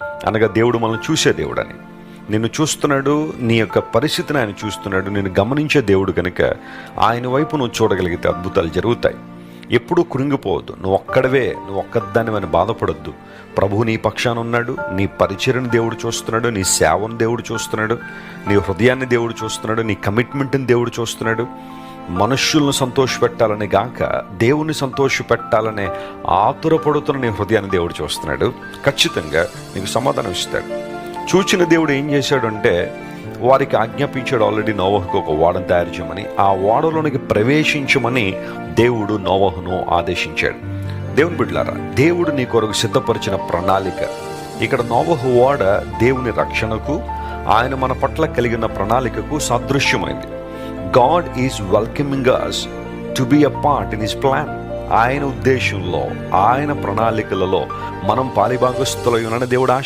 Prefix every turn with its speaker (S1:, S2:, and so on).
S1: అనగా దేవుడు మనల్ని చూసే దేవుడు అని. నిన్ను చూస్తున్నాడు, నీ యొక్క పరిస్థితిని ఆయన చూస్తున్నాడు, నిన్ను గమనించే దేవుడు కనుక ఆయన వైపు నువ్వు చూడగలిగితే అద్భుతాలు జరుగుతాయి. ఎప్పుడూ కృంగిపోవద్దు. నువ్వు ఒక్కదానివని బాధపడొద్దు. ప్రభువు నీ పక్షాన ఉన్నాడు. నీ పరిచర్యను దేవుడు చూస్తున్నాడు, నీ సేవను దేవుడు చూస్తున్నాడు, నీ హృదయాన్ని దేవుడు చూస్తున్నాడు, నీ కమిట్మెంట్ని దేవుడు చూస్తున్నాడు. మనుష్యులను సంతోషపెట్టాలని గాక దేవుని సంతోషపెట్టాలనే ఆతురపడుతున్న నీ హృదయాన్ని దేవుడు చూస్తున్నాడు. ఖచ్చితంగా నీకు సమాధానం ఇస్తాడు. చూచిన దేవుడు ఏం చేశాడు అంటే, వారికి ఆజ్ఞాపించాడు ఆల్రెడీ నోవహుకు ఒక ఓడను తయారు చేయమని. ఆ ఓడలోనికి ప్రవేశించమని దేవుడు నోవహును ఆదేశించాడు. దేవుని బిడ్డలారా, దేవుడు నీ కొరకు సిద్ధపరిచిన ప్రణాళిక. ఇక్కడ నోవహు ఓడ దేవుని రక్షణకు, ఆయన మన పట్ల కలిగిన ప్రణాళికకు సాదృశ్యమైంది. God is welcoming us to be a part in his plan. ఆయన ఉద్దేశంలో, ఆయన ప్రణాళికలలో మనం పాలిభాగస్తులై ఉన్నాడని దేవుడు